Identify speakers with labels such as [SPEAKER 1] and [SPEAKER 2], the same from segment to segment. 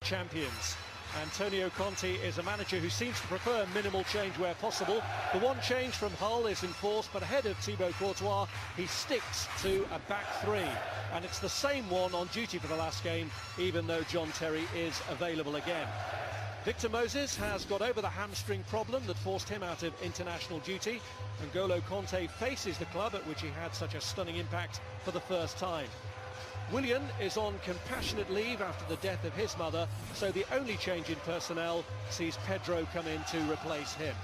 [SPEAKER 1] champions. Antonio Conte is a manager who seems to prefer minimal change where possible. The one change from Hull is enforced, but ahead of Thibaut Courtois, he sticks to a back three. And it's the same one on duty for the last game, even though John Terry is available again. Victor Moses has got over the hamstring problem that forced him out of international duty. N'Golo Conte faces the club at which he had such a stunning impact for the first time. Willian is on compassionate leave after the death of his mother, so the only change in personnel sees Pedro come in to replace him.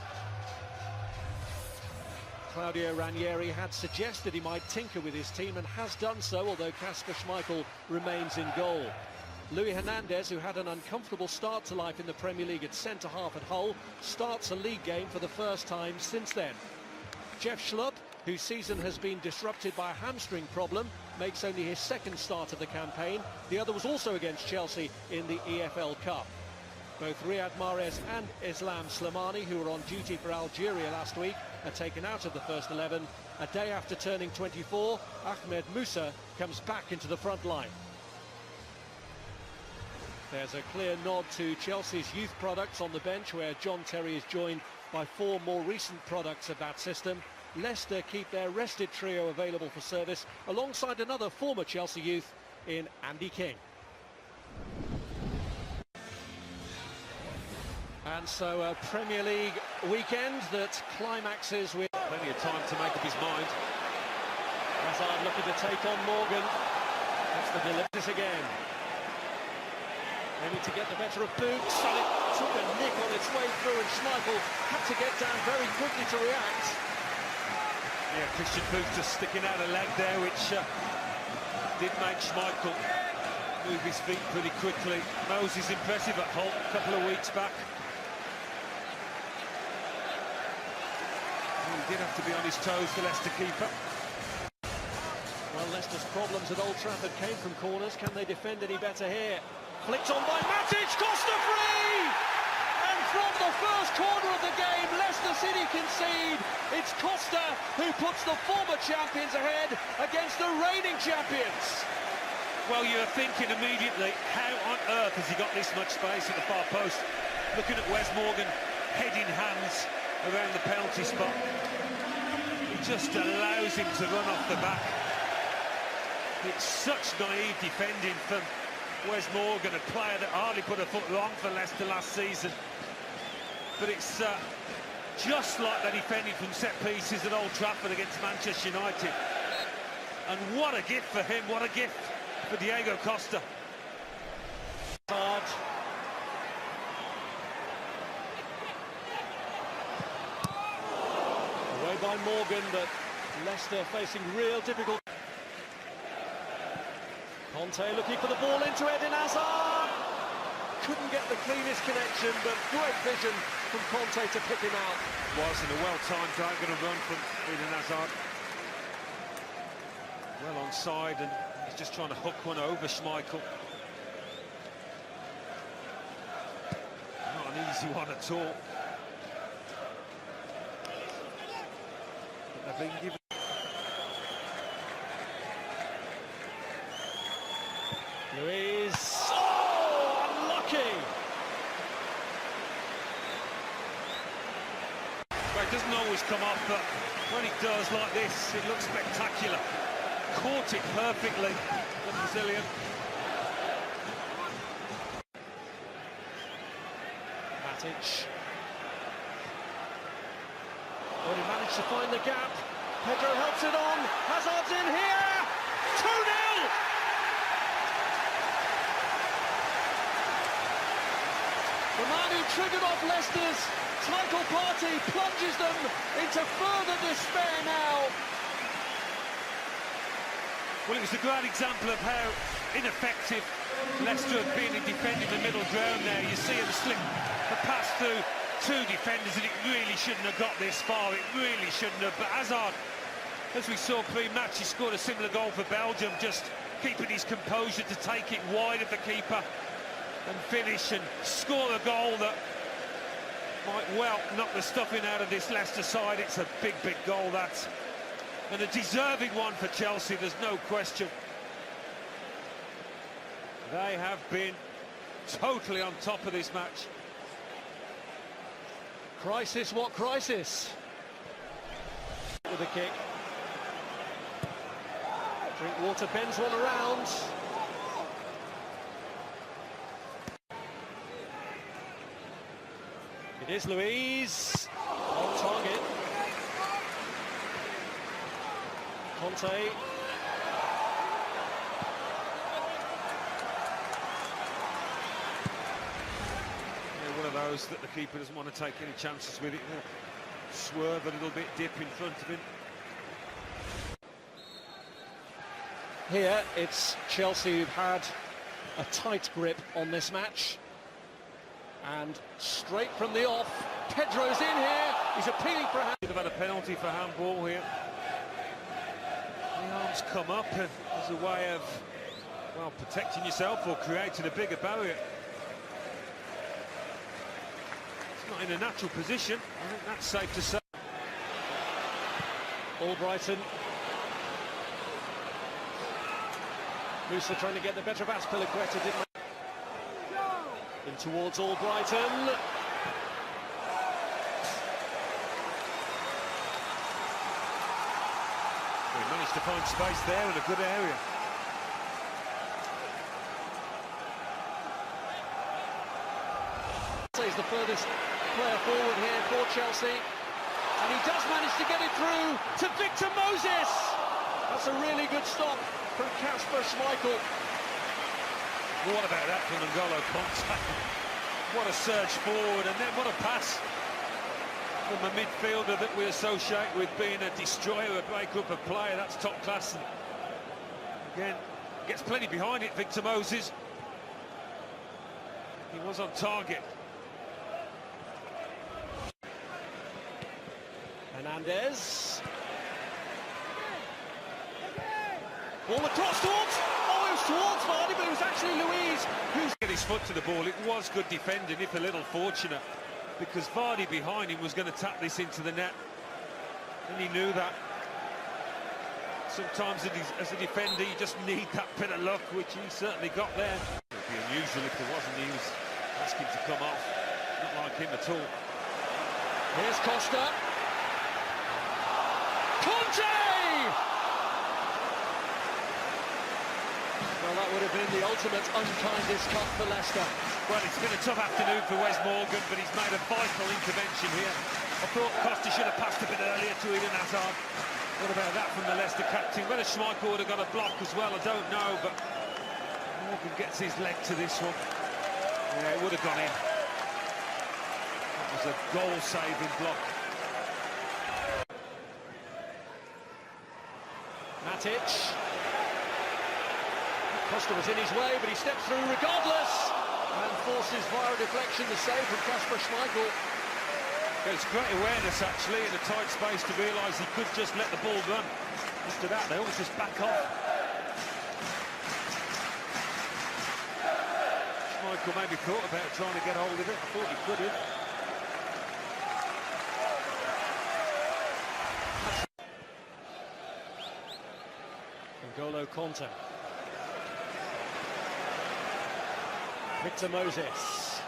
[SPEAKER 1] Claudio Ranieri had suggested he might tinker with his team and has done so, although Kasper Schmeichel remains in goal. Luis Hernandez, who had an uncomfortable start to life in the Premier League at centre-half at Hull, starts a league game for the first time since then. Jeff Schlupp, whose season has been disrupted by a hamstring problem, makes only his second start of the campaign. The other was also against Chelsea in the EFL Cup. Both Riyad Mahrez and Islam Slimani, who were on duty for Algeria last week, are taken out of the first 11. A day after turning 24, Ahmed Musa comes back into the front line. There's a clear nod to Chelsea's youth products on the bench, where John Terry is joined by four more recent products of that system. Leicester keep their rested trio available for service alongside another former Chelsea youth in Andy King. And so a Premier League weekend that climaxes with
[SPEAKER 2] plenty of time to make up his mind.
[SPEAKER 1] Hazard looking to take on Morgan. That's the delivery again. Aiming to get the better of Boots, and it took a nick on its way through, and Schmeichel had to get down very quickly to react.
[SPEAKER 2] Yeah, Christian Boots just sticking out a leg there, which did make Schmeichel move his feet pretty quickly. Moses impressive at Hull a couple of weeks back. He did have to be on his toes, the Leicester keeper.
[SPEAKER 1] Well, Leicester's problems at Old Trafford came from corners. Can they defend any better here? Flicked on by Matic, Costa free! And from the first corner of the game, Leicester City concede. It's Costa who puts the former champions ahead against the reigning champions.
[SPEAKER 2] Well, you're thinking immediately, how on earth has he got this much space at the far post? Looking at Wes Morgan, head in hands around the penalty spot. He just allows him to run off the back. It's such naive defending from Wes Morgan, a player that hardly put a foot wrong for Leicester last season. But it's just like they defended from set pieces at Old Trafford against Manchester United. And what a gift for him, what a gift for Diego Costa.
[SPEAKER 1] Hard. Away by Morgan, but Leicester facing real difficulty. Conte looking for the ball into Eden Hazard. Couldn't get the cleanest connection, but great vision from Conte to pick him out.
[SPEAKER 2] Was in a well-timed diagonal run from Eden Hazard. Well onside, and he's just trying to hook one over Schmeichel. Not an easy one at all. But they're being given.
[SPEAKER 1] Luis, oh, unlucky!
[SPEAKER 2] Well, it doesn't always come off, but when it does like this, it looks spectacular. Caught it perfectly, the Brazilian.
[SPEAKER 1] Matic. Oh, he managed to find the gap. Pedro helps it on. Hazard's in here! 2-0! The man who triggered off Leicester's title party plunges them into further despair now.
[SPEAKER 2] Well, it was a great example of how ineffective Leicester have been in defending the middle ground there. You see him slip the pass through two defenders, and it really shouldn't have got this far. It really shouldn't have. But Hazard, as we saw pre-match, he scored a similar goal for Belgium, just keeping his composure to take it wide of the keeper and finish and score a goal that might well knock the stuffing out of this Leicester side. It's a big, big goal, that. And a deserving one for Chelsea, there's no question. They have been totally on top of this match.
[SPEAKER 1] Crisis, what crisis? With a kick. Drinkwater bends one around. It is Luiz on target. Conte.
[SPEAKER 2] One of those that the keeper doesn't want to take any chances with it. Swerve a little bit, dip in front of him.
[SPEAKER 1] Here it's Chelsea who've had a tight grip on this match. And straight from the off, Pedro's in here. He's appealing for a hand.
[SPEAKER 2] Should have had a penalty for handball here. The arms come up as a way of, well, protecting yourself or creating a bigger barrier. Not in a natural position. I think that's safe to say.
[SPEAKER 1] Albrighton. Musa trying to get the better of Azpilicueta, didn't he? In towards Albrighton.
[SPEAKER 2] He managed to find space there in a good area.
[SPEAKER 1] He's the furthest player forward here for Chelsea, and he does manage to get it through to Victor Moses. That's a really good stop from Kasper Schmeichel.
[SPEAKER 2] Well, what about that from N'Golo Kanté? What a surge forward, and then what a pass from a midfielder that we associate with being a destroyer, a break-up of player. That's top class. And again, gets plenty behind it, Victor Moses. He was on target.
[SPEAKER 1] Hernandez. Ball across towards, oh, it was towards Vardy, but it was actually Luiz who's...
[SPEAKER 2] Get his foot to the ball. It was good defending, if a little fortunate, because Vardy behind him was going to tap this into the net, and he knew that. Sometimes as a defender you just need that bit of luck, which he certainly got there. It would be unusual if there wasn't. He was asking to come off. Not like him at all.
[SPEAKER 1] Here's Costa. Conte! Well, that would have been the ultimate unkindest cut for Leicester.
[SPEAKER 2] Well, it's been a tough afternoon for Wes Morgan, but he's made a vital intervention here. I thought Costa should have passed a bit earlier to Eden Hazard. What about that from the Leicester captain? Whether Schmeichel would have got a block as well, I don't know, but Morgan gets his leg to this one. Yeah, it would have gone in. That was a goal-saving block.
[SPEAKER 1] Matic. Costa was in his way, but he steps through regardless and forces via deflection the save from Kasper Schmeichel.
[SPEAKER 2] It's great awareness, actually, in a tight space to realise he could just let the ball run. After that, they almost just back off. Schmeichel maybe thought about trying to get hold of it. I thought he could have.
[SPEAKER 1] N'Golo Kanté. Victor Moses.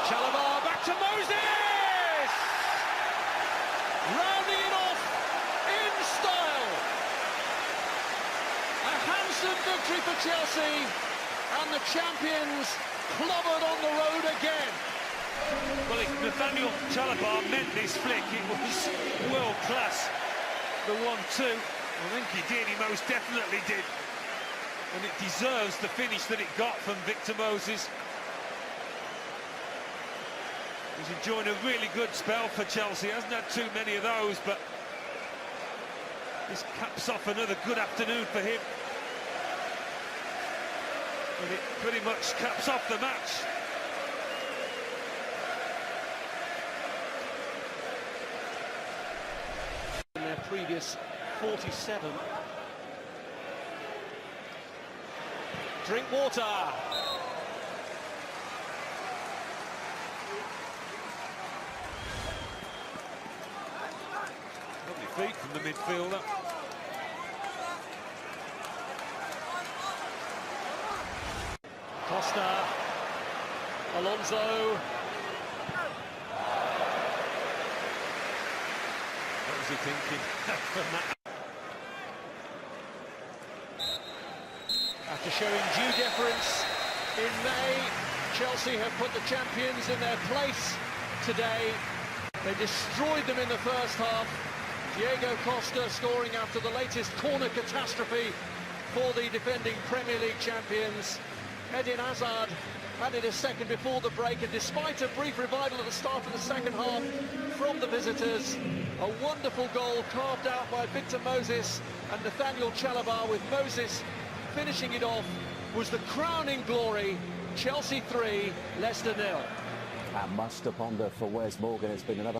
[SPEAKER 1] Chalobah back to Moses! Rounding it off in style. A handsome victory for Chelsea, and the champions clobbered on the road again.
[SPEAKER 2] Well, Nathaniel Chalobah meant this flick. It was world class. The 1-2. I think he did. He most definitely did. And it deserves the finish that it got from Victor Moses. He's enjoying a really good spell for Chelsea. Hasn't had too many of those, but this caps off another good afternoon for him. And it pretty much caps off the match.
[SPEAKER 1] In their previous 47. Drinkwater.
[SPEAKER 2] Lovely feet from the midfielder.
[SPEAKER 1] pass now. Alonso.
[SPEAKER 2] What was he thinking from that?
[SPEAKER 1] After showing due deference in May, Chelsea have put the champions in their place today. They destroyed them in the first half. Diego Costa scoring after the latest corner catastrophe for the defending Premier League champions. Eden Hazard added a second before the break, and despite a brief revival at the start of the second half from the visitors, a wonderful goal carved out by Victor Moses and Nathaniel Chalobah, with Moses finishing it off, was the crowning glory. Chelsea 3, Leicester 0.
[SPEAKER 3] And much to ponder for Wes Morgan. It's been another